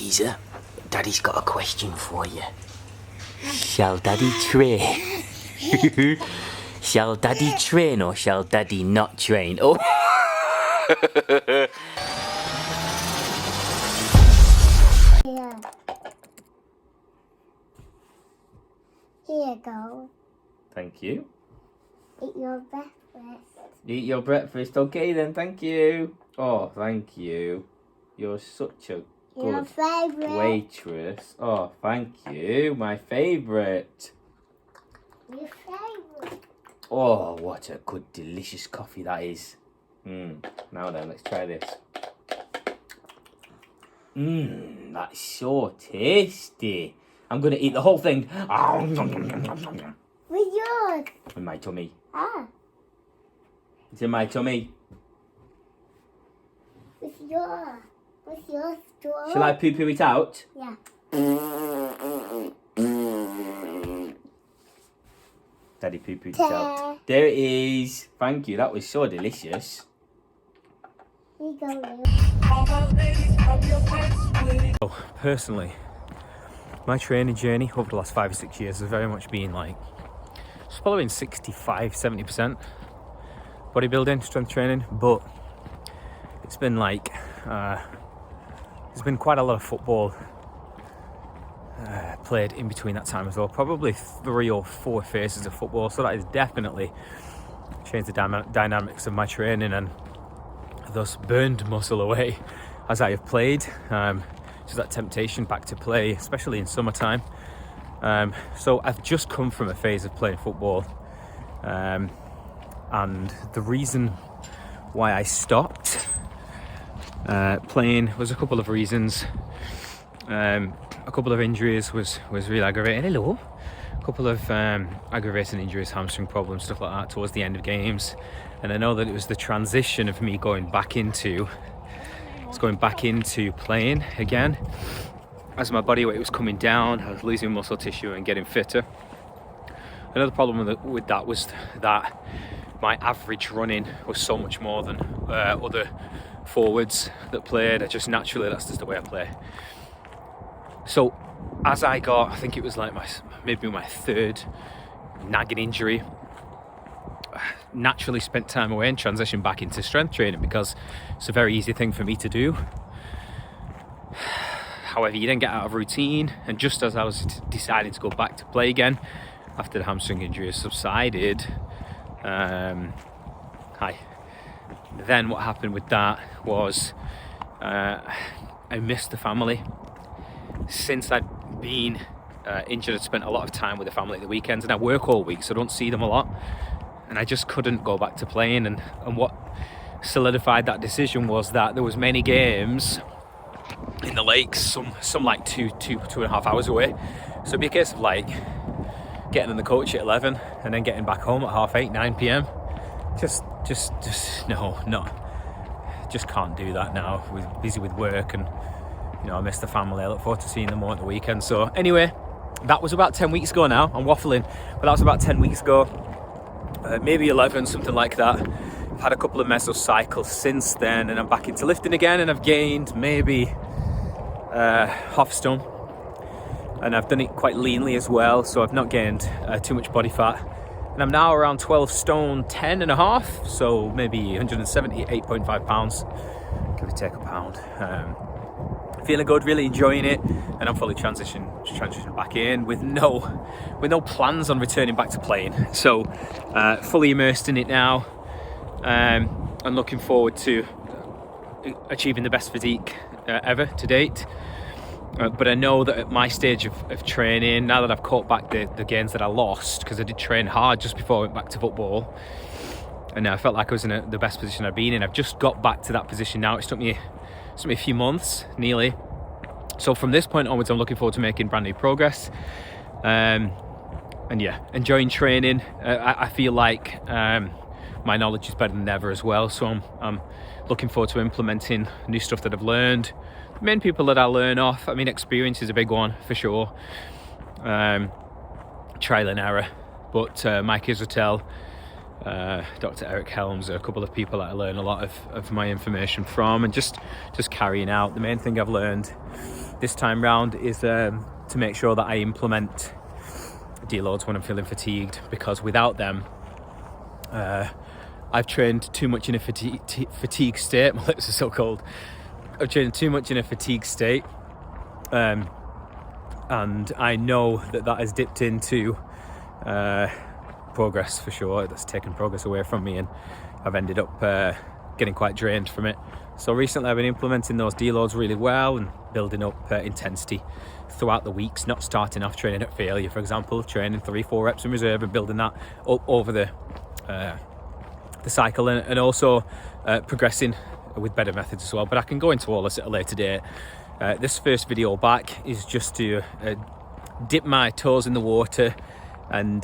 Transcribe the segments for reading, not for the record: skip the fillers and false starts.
Caesar, Daddy's got a question for you. Shall Daddy train? Shall Daddy train or shall Daddy not train? Oh. Here. Here you go. Thank you. Eat your breakfast. Eat your breakfast. Okay then, thank you. Oh, thank you. You're such a Your good favourite. waitress. Oh, thank you. My favourite. Your favourite. Oh, what a good, delicious coffee that is. Now then, let's try this. That's so tasty. I'm going to eat the whole thing. With yours. In my tummy. Ah. It's in my tummy. With your straw. Shall I poo-poo it out? Yeah. Daddy poo-pooed it out. There it is. Thank you. That was so delicious. Here you go. Oh, personally, my training journey over the last 5 or 6 years has very much been like, it's following 65-70% bodybuilding, strength training, but it's been like, there's been quite a lot of football played in between that time as well. Probably 3 or 4 phases of football, so that has definitely changed the dynamics of my training and thus burned muscle away as I have played. So that temptation back to play, especially in summertime. So I've just come from a phase of playing football, and the reason why I stopped playing was a couple of reasons. A couple of injuries was really aggravating. Hello. A couple of aggravating injuries, hamstring problems, stuff like that towards the end of games. And I know that it was the transition of me going back into playing again. As my body weight was coming down, I was losing muscle tissue and getting fitter. Another problem with that was that my average running was so much more than other forwards that played. That's just the way I play. So as I got, I think it was like maybe my 3rd nagging injury, naturally spent time away and transitioned back into strength training because it's a very easy thing for me to do. However, you then get out of routine, and just as I was deciding to go back to play again after the hamstring injury subsided, then what happened with that was I missed the family. Since I'd been injured, I'd spent a lot of time with the family at the weekends, and I work all week, so I don't see them a lot. And I just couldn't go back to playing. And what solidified that decision was that there was many games in the lakes, some like two and a half hours away. So it'd be a case of like getting in the coach at 11 and then getting back home at 8:30, 9 p.m. Just can't do that now. We're busy with work, and I miss the family. I look forward to seeing them more at the weekend. So anyway, that was about 10 weeks ago now. I'm waffling, but that was about 10 weeks ago. Maybe 11, something like that. I've had a couple of mesocycles since then, and I'm back into lifting again, and I've gained maybe half a stone, and I've done it quite leanly as well, so I've not gained too much body fat, and I'm now around 12 stone 10 and a half, so maybe 178.5 pounds, give or take a pound. Feeling good, really enjoying it, and I'm fully transitioning back in with no plans on returning back to playing. So fully immersed in it now, and looking forward to achieving the best physique ever to date. But I know that at my stage of training, now that I've caught back the gains that I lost, because I did train hard just before I went back to football, and I felt like I was in the best position I've been in. I've just got back to that position now. It took me a few months, nearly. So from this point onwards, I'm looking forward to making brand new progress. And yeah, enjoying training. I feel like my knowledge is better than ever as well. So I'm looking forward to implementing new stuff that I've learned. The main people that I learn off, I mean, experience is a big one for sure. Trial and error. But Mike Israetel, Dr. Eric Helms are a couple of people that I learn a lot of my information from, and just carrying out. The main thing I've learned this time round is to make sure that I implement deloads when I'm feeling fatigued, because without them, I've trained too much in a fatigue state. My lips are so cold. I've trained too much in a fatigue state, and I know that has dipped into progress for sure. That's taken progress away from me, and I've ended up getting quite drained from it. So recently I've been implementing those deloads really well and building up intensity throughout the weeks, not starting off training at failure, for example, training 3-4 reps in reserve and building that up over the cycle, and also progressing with better methods as well. But I can go into all this at a later date. This first video back is just to dip my toes in the water and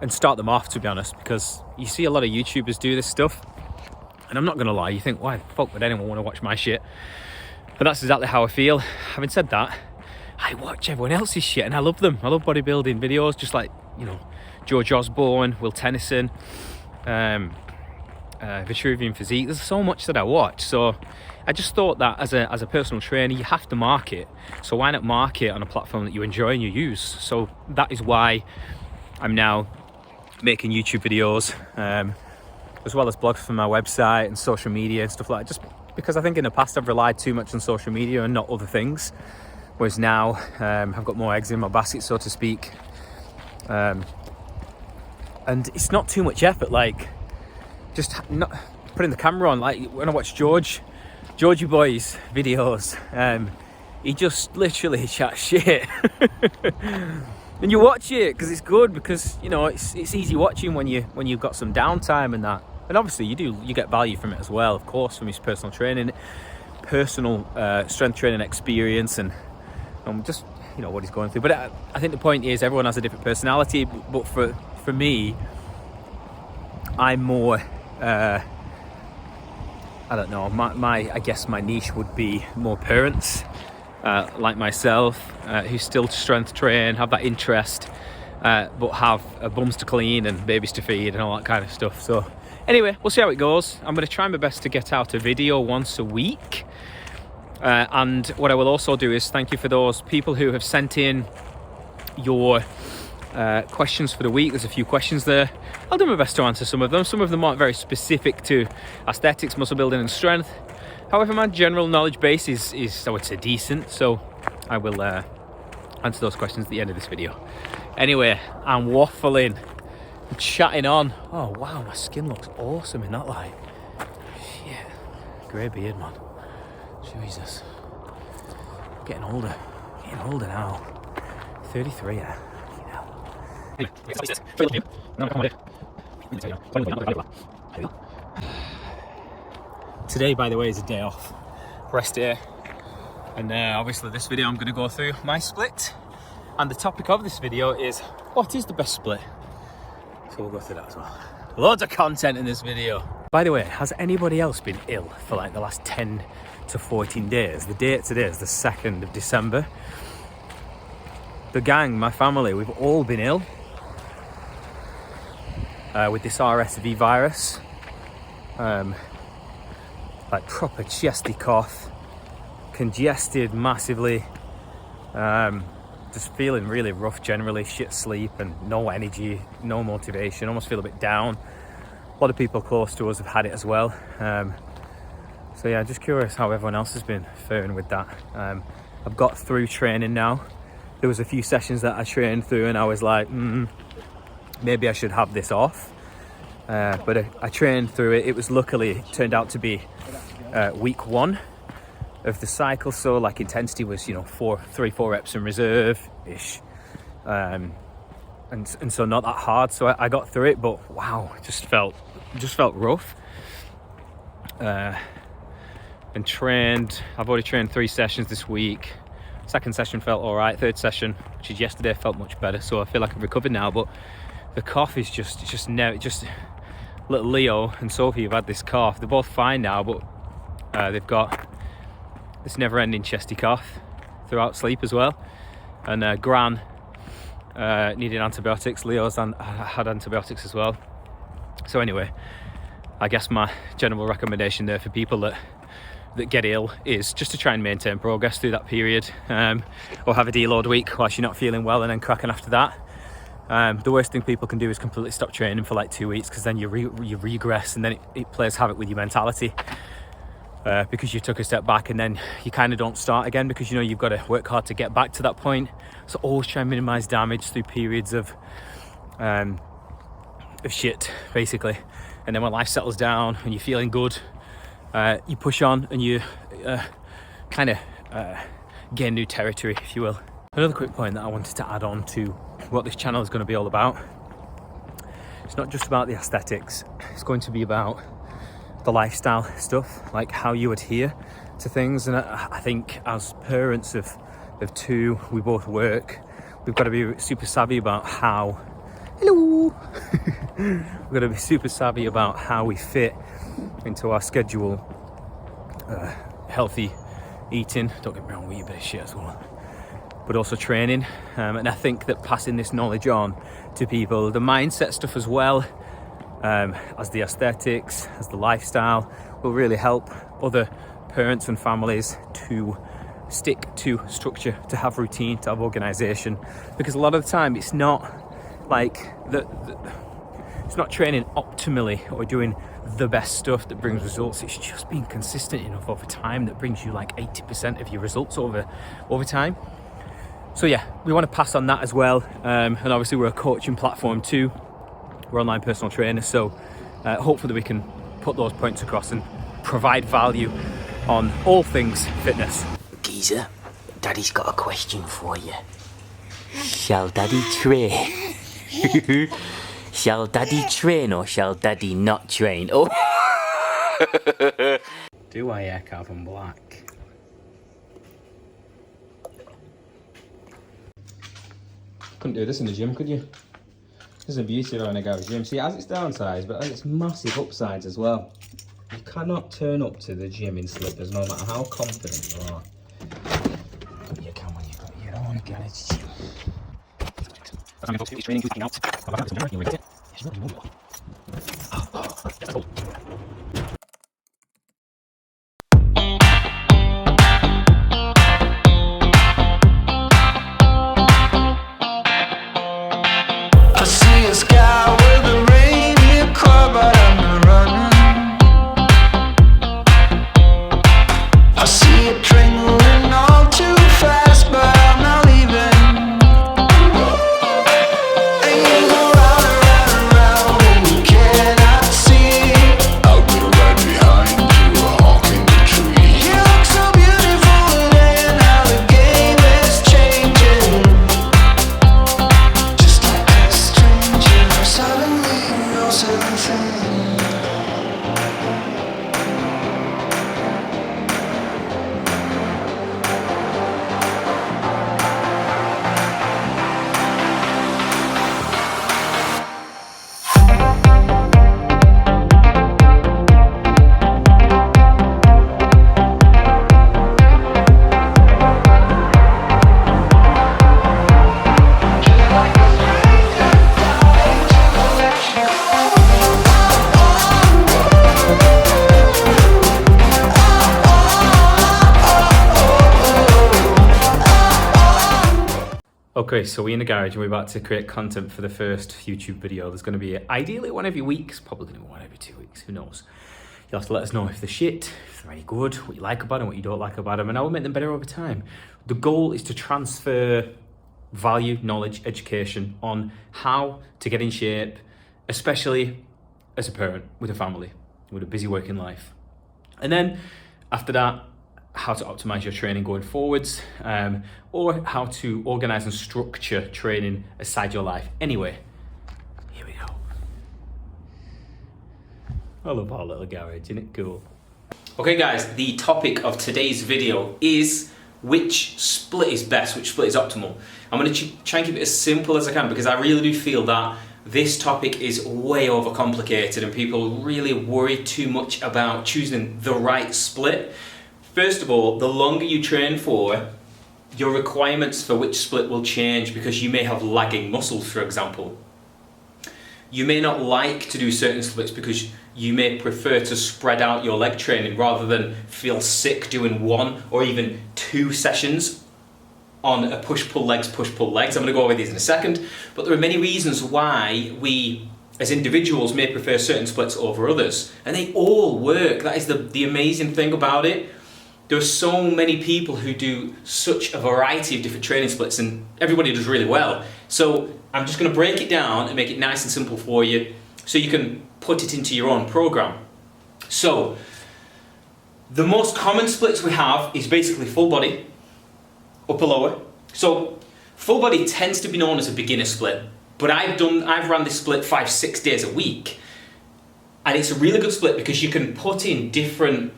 start them off, to be honest, because you see a lot of YouTubers do this stuff, and I'm not gonna lie, you think, why the fuck would anyone want to watch my shit? But that's exactly how I feel. Having said that, I watch everyone else's shit and I love them. I love bodybuilding videos, just like, you know, George Osborne, Will Tennyson, Vitruvian Physique. There's so much that I watch. So I just thought that as a personal trainer, you have to market. So why not market on a platform that you enjoy and you use? So that is why I'm now making YouTube videos, as well as blogs for my website and social media and stuff like that, just because I think in the past I've relied too much on social media and not other things, whereas now I've got more eggs in my basket, so to speak, and it's not too much effort, like just not putting the camera on. Like when I watch Georgie Boy's videos, he just literally chats shit and you watch it because it's good, because you know it's easy watching when you've got some downtime and that. And obviously you get value from it as well, of course, from his personal training, personal strength training experience, and just, you know, what he's going through. But I think the point is everyone has a different personality. But for me, I'm more I don't know, I guess my niche would be more parents like myself, who still strength train, have that interest, but have bums to clean and babies to feed and all that kind of stuff. So anyway, we'll see how it goes. I'm going to try my best to get out a video once a week. And what I will also do is thank you for those people who have sent in your questions for the week. There's a few questions there. I'll do my best to answer some of them. Some of them aren't very specific to aesthetics, muscle building and strength. However, my general knowledge base is I would say decent. So I will answer those questions at the end of this video. Anyway, I'm waffling, I'm chatting on. Oh wow, my skin looks awesome in that light. Shit, grey beard, man. Jesus, getting older now. 33, yeah. Today, by the way, is a day off, rest day, and obviously this video I'm going to go through my split, and the topic of this video is what is the best split. So we'll go through that as well. Loads of content in this video. By the way, has anybody else been ill for like the last 10 to 14 days? The date today is the 2nd of December. The gang, my family, we've all been ill with this RSV virus. Like proper chesty cough, congested massively, just feeling really rough generally, shit sleep and no energy, no motivation, almost feel a bit down. A lot of people close to us have had it as well. So yeah, just curious how everyone else has been faring with that. I've got through training now. There was a few sessions that I trained through and I was like, maybe I should have this off. But I trained through it. It was luckily turned out to be week 1 of the cycle. So like intensity was, you know, 3-4 reps in reserve ish. And so not that hard. So I got through it, but wow, it just felt rough. And trained, I've already trained 3 sessions this week. Second session felt all right. Third session, which is yesterday, felt much better. So I feel like I've recovered now, but the cough is just little Leo and Sophie have had this cough. They're both fine now, but they've got this never-ending chesty cough throughout sleep as well. And Gran needed antibiotics. Leo's had antibiotics as well. So anyway, I guess my general recommendation there for people that that get ill is just to try and maintain progress through that period, or have a deload week whilst you're not feeling well and then cracking after that. The worst thing people can do is completely stop training for like 2 weeks, because then you regress, and then it plays havoc with your mentality, because you took a step back and then you kind of don't start again, because you know you've got to work hard to get back to that point. So always try and minimize damage through periods of shit, basically. And then when life settles down and you're feeling good, you push on and you kind of gain new territory, if you will. Another quick point that I wanted to add on to what this channel is going to be all about: it's not just about the aesthetics, it's going to be about the lifestyle stuff, like how you adhere to things. And I think as parents of two, we both work, we've got to be super savvy about how we've got to be super savvy about how we fit into our schedule. Healthy eating, don't get me wrong, we eat a bit of shit as well, but also training. And I think that passing this knowledge on to people, the mindset stuff as well, as the aesthetics, as the lifestyle, will really help other parents and families to stick to structure, to have routine, to have organisation. Because a lot of the time it's not like it's not training optimally or doing the best stuff that brings results. It's just being consistent enough over time that brings you like 80% of your results over time. So yeah, we want to pass on that as well. And obviously we're a coaching platform too. We're online personal trainers, so hopefully we can put those points across and provide value on all things fitness. Geezer, Daddy's got a question for you. Shall Daddy train? Shall Daddy train or shall Daddy not train? Oh. Do I hair carbon black? Couldn't do this in the gym, could you? This is the beauty of having a garage gym. See, it has its downsides, but it has its massive upsides as well. You cannot turn up to the gym in slippers, no matter how confident you are. But you can when you've got your own garage gym. Training, out. I see a sky with a reindeer car, but I'm not running. I see a train moving all too fast, but I'm not leaving. And you go round and round and round, and you cannot see. I will right behind you, a hawk in the tree. You look so beautiful today, and how the game is changing. Just like a stranger, suddenly you know something. Okay, so we're in the garage and we're about to create content for the first YouTube video. There's going to be ideally one every week. It's probably going to be one every 2 weeks. Who knows? You'll have to let us know if they're shit, if they're any good, what you like about them, what you don't like about them, and I will make them better over time. The goal is to transfer value, knowledge, education on how to get in shape, especially as a parent with a family, with a busy working life. And then after that, how to optimize your training going forwards, or how to organize and structure training aside your life. Anyway, here we go. I love our little garage, isn't it cool? Okay guys, the topic of today's video is which split is best, which split is optimal. I'm going to try and keep it as simple as I can, because I really do feel that this topic is way overcomplicated and people really worry too much about choosing the right split. First of all, the longer you train for, your requirements for which split will change, because you may have lagging muscles, for example. You may not like to do certain splits because you may prefer to spread out your leg training rather than feel sick doing 1 or even 2 sessions on a push-pull legs, push-pull legs. I'm going to go over these in a second, but there are many reasons why we as individuals may prefer certain splits over others, and they all work. That is the amazing thing about it. There are so many people who do such a variety of different training splits, and everybody does really well. So I'm just going to break it down and make it nice and simple for you so you can put it into your own program. So the most common splits we have is basically full body, upper lower. So full body tends to be known as a beginner split, but I've run this split 5-6 days a week, and it's a really good split because you can put in different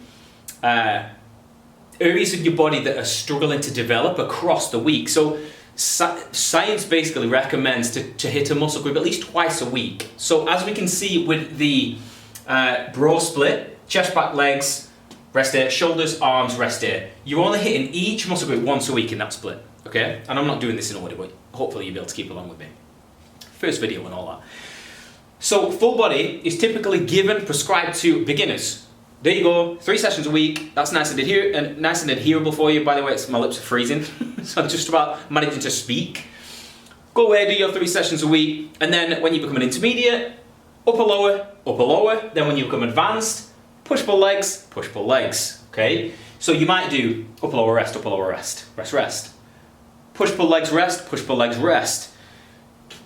areas of your body that are struggling to develop across the week. So science basically recommends to hit a muscle group at least twice a week. So as we can see with the bro split, chest, back, legs, rest day, shoulders, arms, rest day, you're only hitting each muscle group once a week in that split, okay? And I'm not doing this in order, but hopefully you'll be able to keep along with me. First video and all that. So full body is typically prescribed to beginners. There you go, 3 sessions a week. That's nice and adherable for you. By the way, my lips are freezing, so I'm just about managing to speak. Go away, do your 3 sessions a week, and then when you become an intermediate, upper lower. Then when you become advanced, push-pull legs, push-pull legs. Okay, so you might do upper lower rest, rest. Push-pull legs rest, push-pull legs rest.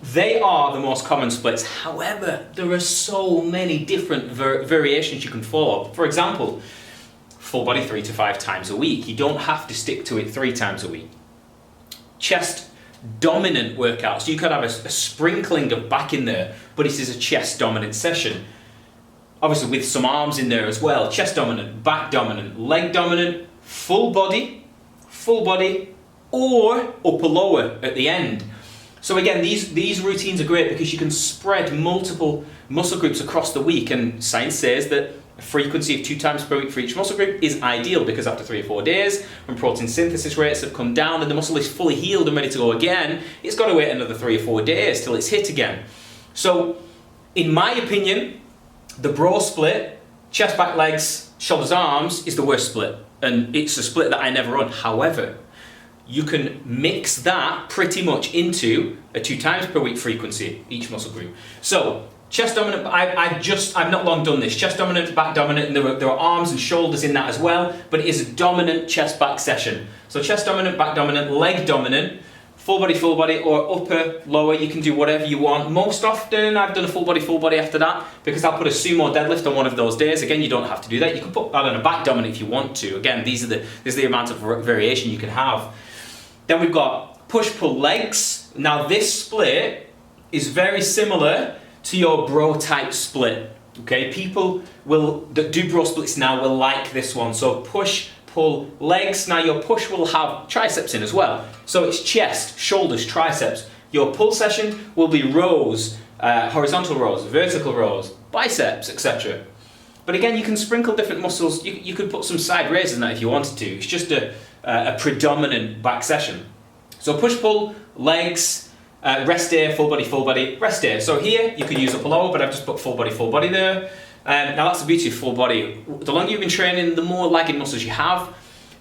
They are the most common splits. However, there are so many different variations you can follow. For example, full body 3 to 5 times a week. You don't have to stick to it 3 times a week. Chest dominant workouts. You could have a sprinkling of back in there, but it is a chest dominant session. Obviously with some arms in there as well. Chest dominant, back dominant, leg dominant, full body, or upper lower at the end. So again, these routines are great because you can spread multiple muscle groups across the week, and science says that a frequency of 2 times per week for each muscle group is ideal because after 3 or 4 days, when protein synthesis rates have come down and the muscle is fully healed and ready to go again, it's got to wait another 3 or 4 days till it's hit again. So, in my opinion, the bro split, chest, back, legs, shoulders, arms, is the worst split, and it's a split that I never run. However, you can mix that pretty much into a 2 times per week frequency, each muscle group. So, chest dominant, I've not long done this. Chest dominant, back dominant, and there are arms and shoulders in that as well, but it is a dominant chest back session. So chest dominant, back dominant, leg dominant, full body, or upper, lower, you can do whatever you want. Most often, I've done a full body after that, because I'll put a sumo deadlift on one of those days. Again, you don't have to do that. You can put that on a back dominant if you want to. Again, this is the amount of variation you can have. Then we've got push-pull legs. Now this split is very similar to your bro type split. Okay, people that do bro splits now will like this one. So push-pull legs. Now your push will have triceps in as well. So it's chest, shoulders, triceps. Your pull session will be rows, horizontal rows, vertical rows, biceps, etc. But again, you can sprinkle different muscles. You could put some side raises in that if you wanted to. It's just a predominant back session. So push-pull, legs, rest day, full body, rest day. So here you could use upper lower, but I've just put full body there. Now that's the beauty of full body. The longer you've been training, the more lagging muscles you have.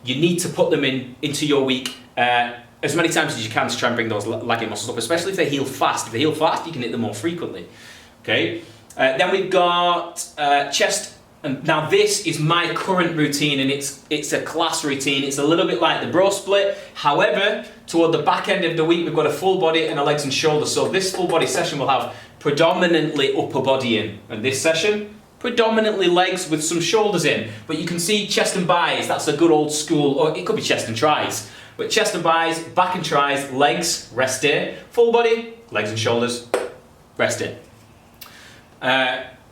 You need to put them into your week as many times as you can to try and bring those lagging muscles up, especially if they heal fast. If they heal fast, you can hit them more frequently. Okay. Then we've got chest. And now this is my current routine, and it's a class routine. It's a little bit like the bro split. However, toward the back end of the week, we've got a full body and a legs and shoulders. So this full body session will have predominantly upper body in. And this session, predominantly legs with some shoulders in. But you can see chest and bis, that's a good old school, or it could be chest and tris. But chest and bis, back and tris, legs, rest day. Full body, legs and shoulders, rest day.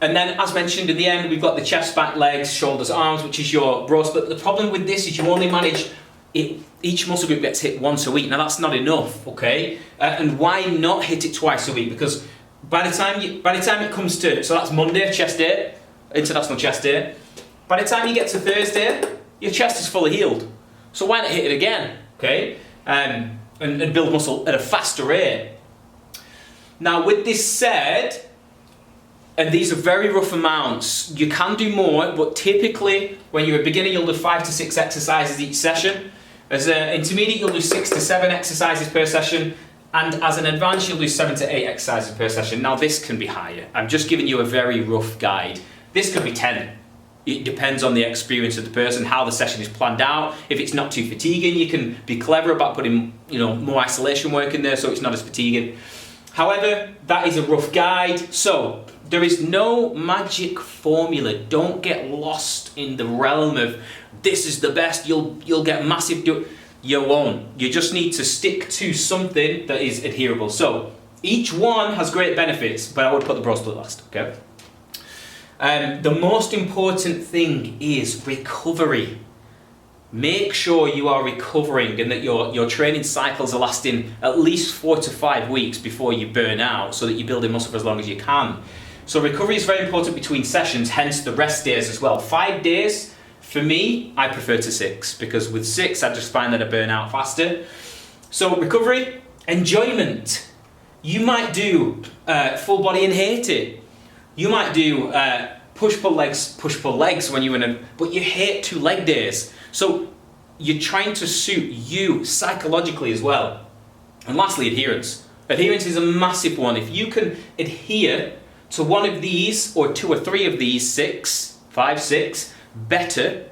And then, as mentioned in the end, we've got the chest, back, legs, shoulders, arms, which is your bro split. The problem with this is you only manage it, each muscle group gets hit once a week. Now that's not enough, okay? And why not hit it twice a week? Because by the time it comes to, so that's Monday, chest day, International Chest Day. By the time you get to Thursday, your chest is fully healed. So why not hit it again, okay? And build muscle at a faster rate. Now, with this said, And these are very rough amounts. You can do more, but typically when you're a beginner, you'll do 5 to 6 exercises each session. As an intermediate, you'll do 6 to 7 exercises per session. And as an advanced, you'll do 7 to 8 exercises per session. Now this can be higher. I'm just giving you a very rough guide. This could be 10. It depends on the experience of the person, how the session is planned out. If it's not too fatiguing, you can be clever about putting, more isolation work in there so it's not as fatiguing. However, that is a rough guide. So there is no magic formula. Don't get lost in the realm of this is the best, you'll get massive. You won't. You just need to stick to something that is adherable. So each one has great benefits, but I would put the Bro Split last, okay? The most important thing is recovery. Make sure you are recovering and that your training cycles are lasting at least 4 to 5 weeks before you burn out so that you're building muscle for as long as you can. So recovery is very important between sessions, hence the rest days as well. 5 days, for me, I prefer to 6 because with 6 I just find that I burn out faster. So recovery, enjoyment. You might do full body and hate it. You might do push-pull legs when you're but you hate 2 leg days. So you're trying to suit you psychologically as well. And lastly, adherence. Adherence is a massive one. If you can adhere to one of these or 2 or 3 of these 5, 6, better,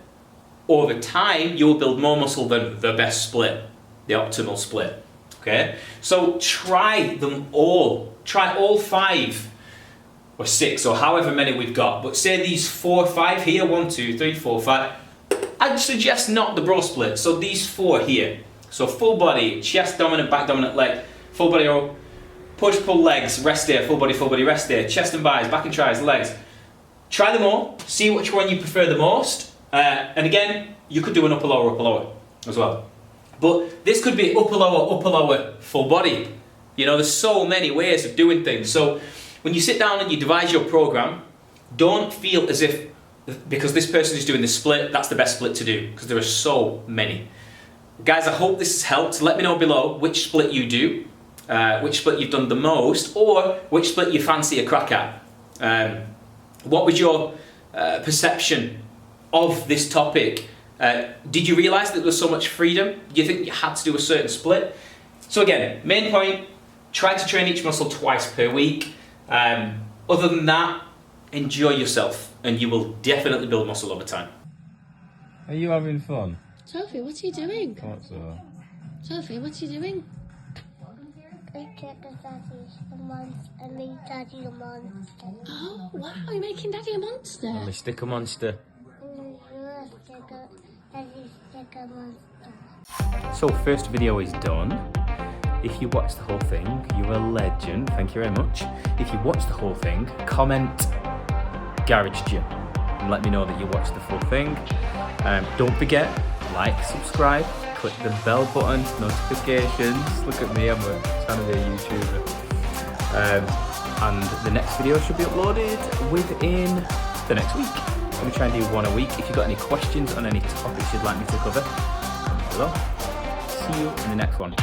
over time you will build more muscle than the best split, the optimal split. Okay? So try them all. Try all 5 or 6 or however many we've got. But say these 4 or 5 here, 1, 2, 3, 4, 5. I'd suggest not the Bro Split. So these 4 here. So full body, chest dominant, back dominant leg, full body row, push pull legs, rest day, full body, rest day, chest and bis, back and tries, legs. Try them all, see which one you prefer the most. And again, you could do an upper lower as well. But this could be upper lower, full body. There's so many ways of doing things. So when you sit down and you devise your program, don't feel as if because this person is doing the split, that's the best split to do, because there are so many. Guys, I hope this has helped. Let me know below which split you do, which split you've done the most, or which split you fancy a crack at. What was your perception of this topic? Did you realise that there was so much freedom? Do you think you had to do a certain split? So again, main point, try to train each muscle twice per week. Other than that, enjoy yourself and you will definitely build muscle over time. Are you having fun? Sophie, what are you doing? What's that? Sophie, what are you doing? I check the I made Daddy a monster. Oh, wow, you're making Daddy a monster. I'm a sticker monster. Daddy sticker monster. So first video is done. If you watched the whole thing, you're a legend. Thank you very much. If you watched the whole thing, comment Garage Gym and let me know that you watched the full thing. Don't forget, like, subscribe, click the bell button, notifications. Look at me, I'm trying to be a YouTuber. And the next video should be uploaded within the next week. I'm going to try and do 1 a week. If you've got any questions on any topics you'd like me to cover, comment below. See you in the next one.